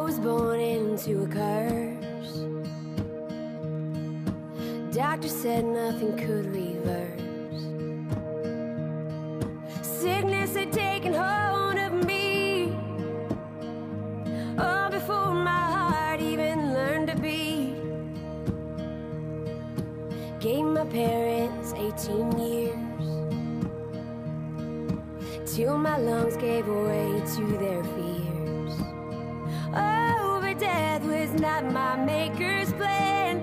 was born into a curse. Doctor said nothing could reverse. Sickness had taken hold of me, oh, before my heart even learned to beat. Gave my parents 18 years, till my lungs gave way to their fears. Oh, but death was not my maker's plan,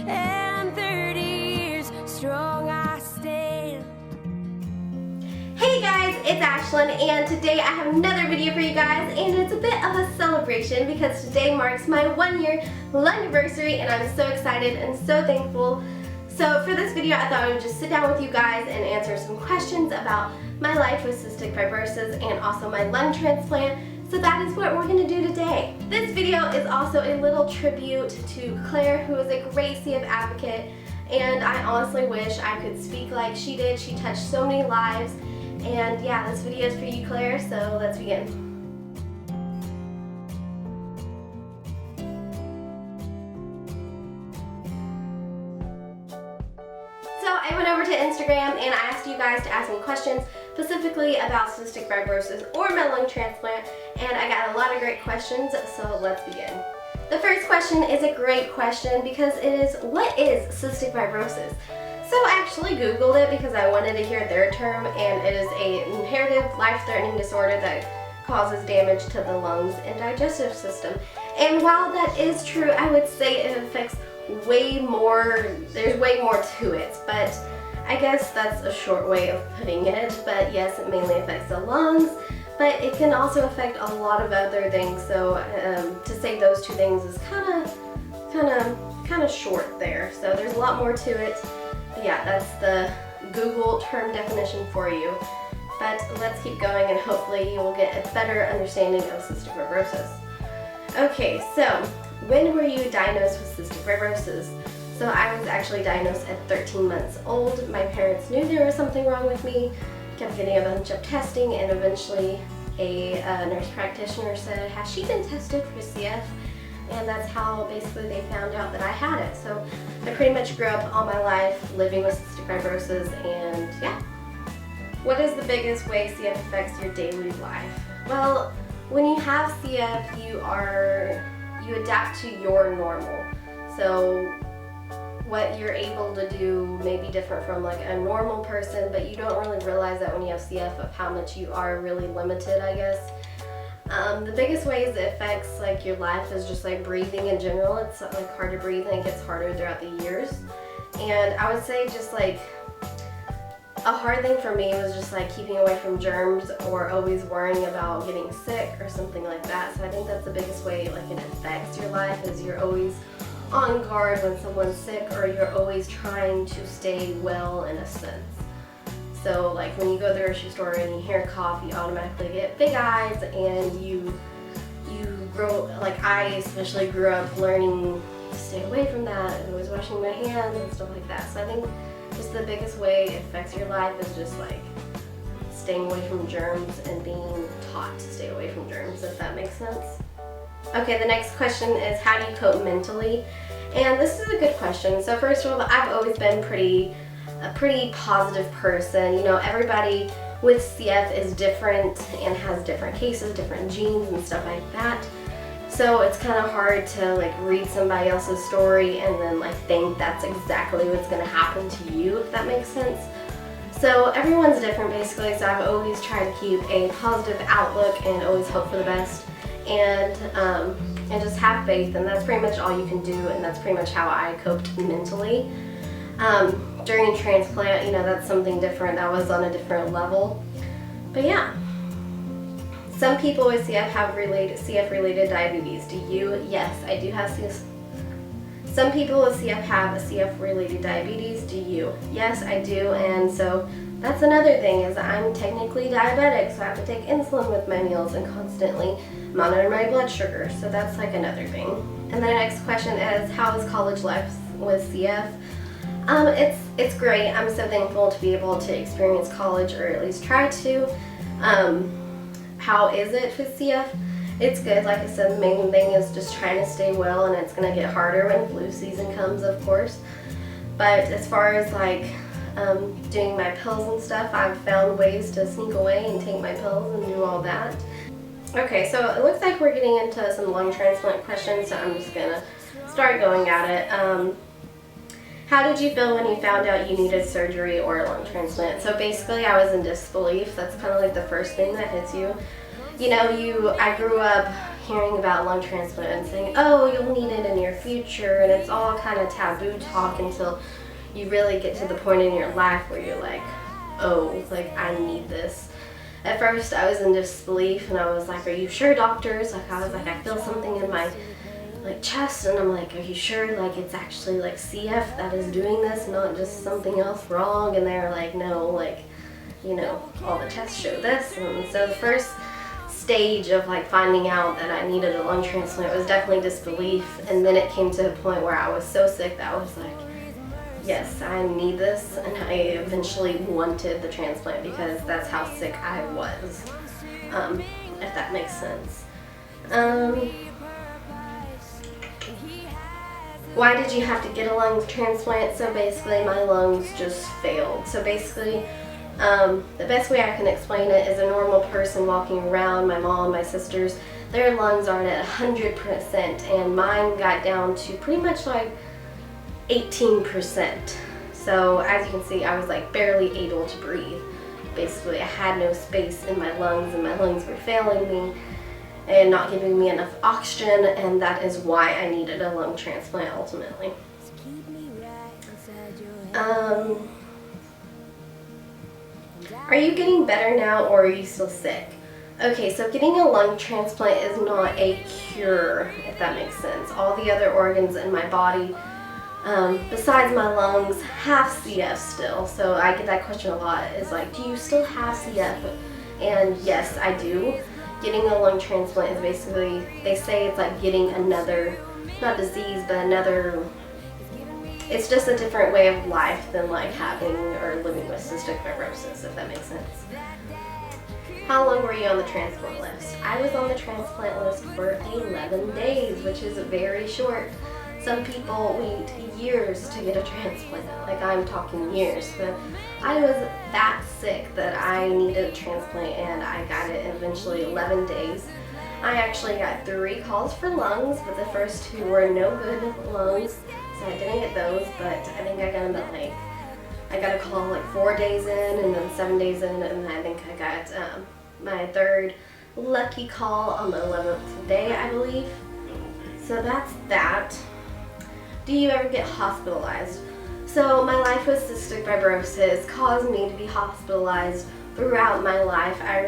and 30 years strong I stand. Hey guys, it's Ashlyn, and today I have another video for you guys, and it's a bit of a celebration because today marks my 1-year anniversary, and I'm so excited and so thankful. So for this video, I thought I would just sit down with you guys and answer some questions about my life with cystic fibrosis and also my lung transplant. So that is what we're going to do today. This video is also a little tribute to Claire, who is a great CF advocate, and I honestly wish I could speak like she did. She touched so many lives. And yeah, this video is for you, Claire, so let's begin. So I went over to Instagram and I asked you guys to ask me questions specifically about cystic fibrosis or my lung transplant, and I got a lot of great questions, so let's begin. The first question is a great question because it is, what is cystic fibrosis? So I actually Googled it because I wanted to hear their term, and it is an inherited life-threatening disorder that causes damage to the lungs and digestive system. And while that is true, I would say it affects way more, there's way more to it, but I guess that's a short way of putting it. But yes, it mainly affects the lungs, but it can also affect a lot of other things, so to say those two things is kind of short there. So there's a lot more to it. Yeah, that's the Google term definition for you. But let's keep going and hopefully you will get a better understanding of cystic fibrosis. Okay, so when were you diagnosed with cystic fibrosis? So I was actually diagnosed at 13 months old. My parents knew there was something wrong with me, kept getting a bunch of testing, and eventually a nurse practitioner said, has she been tested for CF? And that's how basically they found out that I had it. So I pretty much grew up all my life living with cystic fibrosis, and yeah. What is the biggest way CF affects your daily life? Well, when you have CF, you adapt to your normal. So what you're able to do may be different from like a normal person, but you don't really realize that when you have CF of how much you are really limited, I guess. The biggest ways it affects like your life is just like breathing in general. It's like hard to breathe and it gets harder throughout the years. And I would say just like a hard thing for me was just like keeping away from germs or always worrying about getting sick or something like that. So I think that's the biggest way like it affects your life, is you're always on guard when someone's sick, or you're always trying to stay well in a sense. So like when you go to the grocery store and you hear cough, you automatically get big eyes, and you grow, like I especially grew up learning to stay away from that and always washing my hands and stuff like that. So I think just the biggest way it affects your life is just like staying away from germs and being taught to stay away from germs, if that makes sense. Okay, the next question is, how do you cope mentally? And this is a good question. So first of all, I've always been a pretty positive person. You know, everybody with CF is different and has different cases, different genes and stuff like that. So it's kind of hard to like read somebody else's story and then like think that's exactly what's going to happen to you, if that makes sense. So everyone's different basically, so I've always tried to keep a positive outlook and always hope for the best, and just have faith, and that's pretty much all you can do, and that's pretty much how I coped mentally. During transplant, you know, that's something different. That was on a different level. But yeah. Some people with CF have CF-related diabetes. Do you? Yes, I do have CF. Some people with CF have a CF-related diabetes. Do you? Yes, I do. And so that's another thing, is I'm technically diabetic, so I have to take insulin with my meals and constantly monitor my blood sugar. So that's like another thing. And then the next question is, how is college life with CF? It's great. I'm so thankful to be able to experience college, or at least try to. How is it with CF? it's good. Like I said, the main thing is just trying to stay well, and it's gonna get harder when flu season comes, of course. But as far as like doing my pills and stuff, I've found ways to sneak away and take my pills and do all that. Okay, so it looks like we're getting into some lung transplant questions, so I'm just gonna start going at it. How did you feel when you found out you needed surgery or a lung transplant? So basically, I was in disbelief. That's kind of like the first thing that hits you. You know, I grew up hearing about lung transplant and saying, oh, you'll need it in your future, and it's all kind of taboo talk until you really get to the point in your life where you're like, oh, like I need this. At first, I was in disbelief, and I was like, are you sure, doctors? Like, I was like, I feel something in my like chest, and I'm like, are you sure like it's actually like CF that is doing this, not just something else wrong? And they're like, no, like, you know, all the tests show this. And so the first stage of like finding out that I needed a lung transplant was definitely disbelief, and then it came to a point where I was so sick that I was like, yes, I need this, and I eventually wanted the transplant because that's how sick I was, if that makes sense. Why did you have to get a lung transplant? So basically my lungs just failed. So basically the best way I can explain it is a normal person walking around, my mom, my sisters, their lungs are at 100%, and mine got down to pretty much like 18%. So as you can see, I was like barely able to breathe. Basically I had no space in my lungs, and my lungs were failing me and not giving me enough oxygen, and that is why I needed a lung transplant ultimately. Are you getting better now, or are you still sick? Okay, so getting a lung transplant is not a cure, if that makes sense. All the other organs in my body, besides my lungs, have CF still. So I get that question a lot, is like, do you still have CF? And yes, I do. Getting a lung transplant is basically, they say it's like getting another, not disease, but another, it's just a different way of life than like having or living with cystic fibrosis, if that makes sense. How long were you on the transplant list? I was on the transplant list for 11 days, which is very short. Some people wait years to get a transplant, like I'm talking years, but I was that sick that I needed a transplant, and I got it in eventually 11 days. I actually got 3 calls for lungs, but the first 2 were no good lungs, so I didn't get those, but I think I got them at like, I got a call like 4 days in, and then 7 days in, and I think I got my 3rd lucky call on the 11th day, I believe. So that's that. Do you ever get hospitalized? So my life with cystic fibrosis caused me to be hospitalized throughout my life. I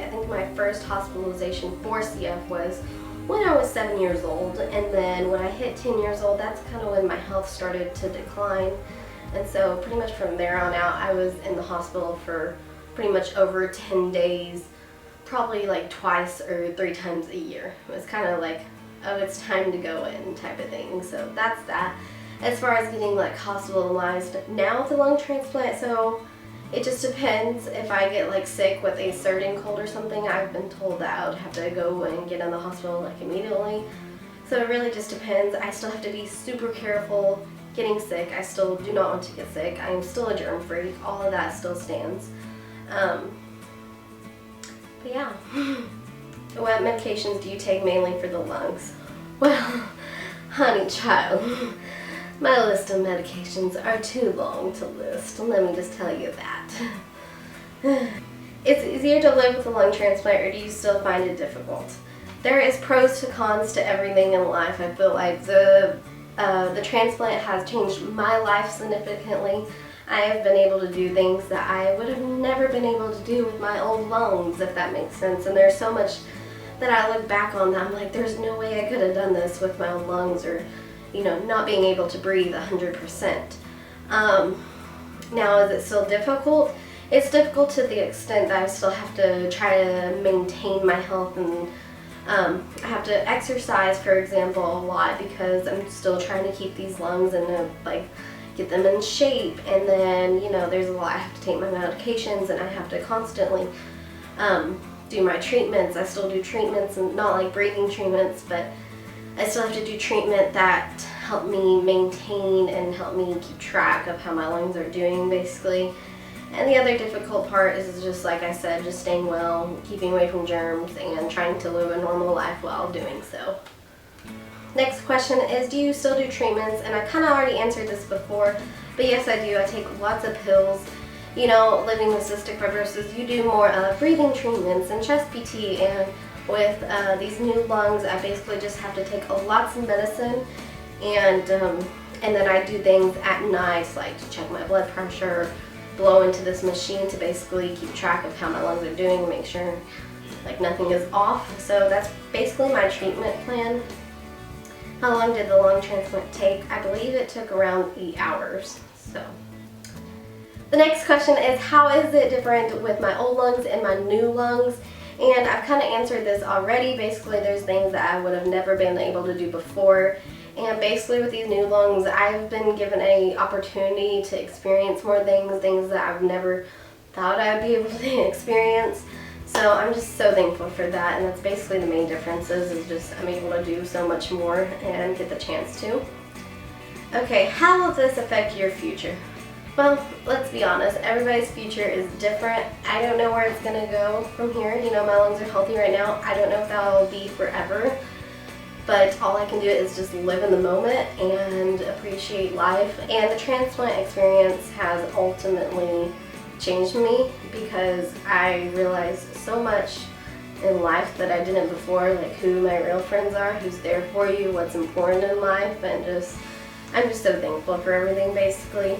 think my first hospitalization for CF was when I was 7 years old, and then when I hit 10 years old, that's kind of when my health started to decline. And so pretty much from there on out, I was in the hospital for pretty much over 10 days, probably like twice or 3 times a year. It was kind of like, oh, it's time to go in type of thing. So that's that. As far as getting like hospitalized now with a lung transplant, so it just depends. If I get like sick with a certain cold or something, I've been told that I would have to go and get in the hospital like immediately. So it really just depends. I still have to be super careful getting sick. I still do not want to get sick. I am still a germ freak. All of that still stands. But yeah. What medications do you take mainly for the lungs? Well, honey child, my list of medications are too long to list. Let me just tell you that. It's easier to live with a lung transplant, or do you still find it difficult? There is pros to cons to everything in life. I feel like the transplant has changed my life significantly. I have been able to do things that I would have never been able to do with my old lungs, if that makes sense. And there's so much that I look back on that I'm like, there's no way I could have done this with my own lungs, or, you know, not being able to breathe 100%. Now, is it still difficult? It's difficult to the extent that I still have to try to maintain my health, and I have to exercise, for example, a lot, because I'm still trying to keep these lungs and like get them in shape. And then, you know, there's a lot. I have to take my medications, and I have to constantly do my treatments. I still do treatments, and not like breathing treatments, but I still have to do treatment that help me maintain and help me keep track of how my lungs are doing, basically. And the other difficult part is just, like I said, just staying well, keeping away from germs, and trying to live a normal life while doing so. Next question is, do you still do treatments? And I kind of already answered this before, but yes, I do. I take lots of pills. You know, living with cystic fibrosis, you do more breathing treatments and chest PT, and with these new lungs, I basically just have to take lots of medicine, and then I do things at night, like to check my blood pressure, blow into this machine to basically keep track of how my lungs are doing, make sure like nothing is off. So that's basically my treatment plan. How long did the lung transplant take? I believe it took around 8 hours. So the next question is, how is it different with my old lungs and my new lungs? And I've kind of answered this already. Basically, there's things that I would have never been able to do before. And basically with these new lungs, I've been given an opportunity to experience more things that I've never thought I'd be able to experience. So I'm just so thankful for that, and that's basically the main differences, is just I'm able to do so much more and get the chance to. Okay, how will this affect your future? Well, let's be honest, everybody's future is different. I don't know where it's going to go from here. You know, my lungs are healthy right now. I don't know if that will be forever. But all I can do is just live in the moment and appreciate life. And the transplant experience has ultimately changed me, because I realized so much in life that I didn't before, like who my real friends are, who's there for you, what's important in life, and I'm just so thankful for everything, basically.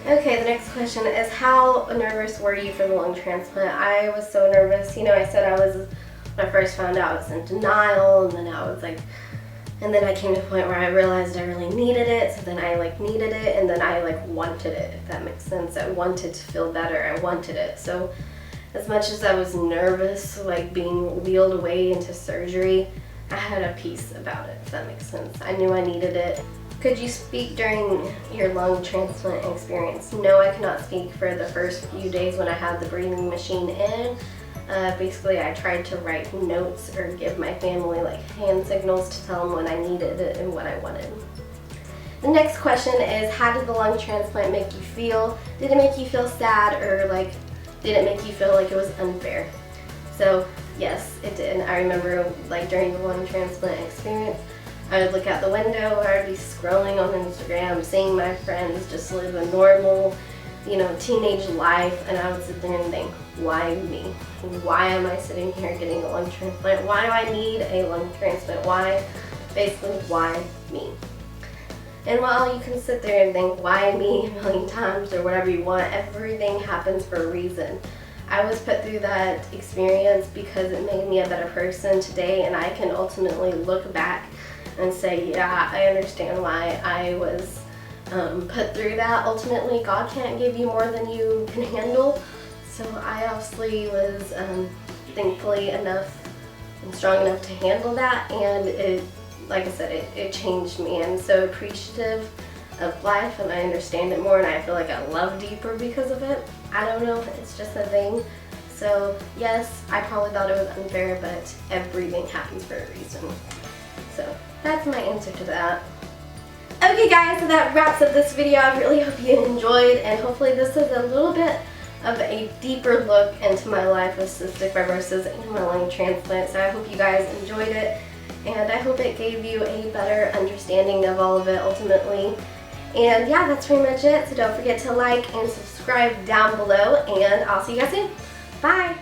Okay, the next question is, how nervous were you for the lung transplant? I was so nervous. You know, I said I was, when I first found out, I was in denial, and then I was like, and then I came to a point where I realized I really needed it, so then I needed it, and then I wanted it, if that makes sense. I wanted to feel better, I wanted it. So as much as I was nervous, being wheeled away into surgery, I had a peace about it, if that makes sense. I knew I needed it. Could you speak during your lung transplant experience? No, I cannot speak for the first few days when I had the breathing machine in. Basically, I tried to write notes or give my family hand signals to tell them when I needed it and what I wanted. The next question is, how did the lung transplant make you feel? Did it make you feel sad, or did it make you feel like it was unfair? So yes, it did. I remember during the lung transplant experience, I would look out the window, I would be scrolling on Instagram, seeing my friends just live a normal, teenage life, and I would sit there and think, why me? Why am I sitting here getting a lung transplant? Why do I need a lung transplant? Why me? And while you can sit there and think, why me, a million times, or whatever you want, everything happens for a reason. I was put through that experience because it made me a better person today, and I can ultimately look back and say, yeah, I understand why I was put through that. Ultimately, God can't give you more than you can handle. So I obviously was thankfully enough and strong enough to handle that, and it, like I said, it changed me. I'm so appreciative of life, and I understand it more, and I feel like I love deeper because of it. I don't know, it's just a thing. So yes, I probably thought it was unfair, but everything happens for a reason. So that's my answer to that. Okay guys, so that wraps up this video. I really hope you enjoyed, and hopefully this is a little bit of a deeper look into my life with cystic fibrosis and my lung transplant. So I hope you guys enjoyed it, and I hope it gave you a better understanding of all of it ultimately. And yeah, that's pretty much it. So don't forget to like and subscribe down below, and I'll see you guys soon. Bye!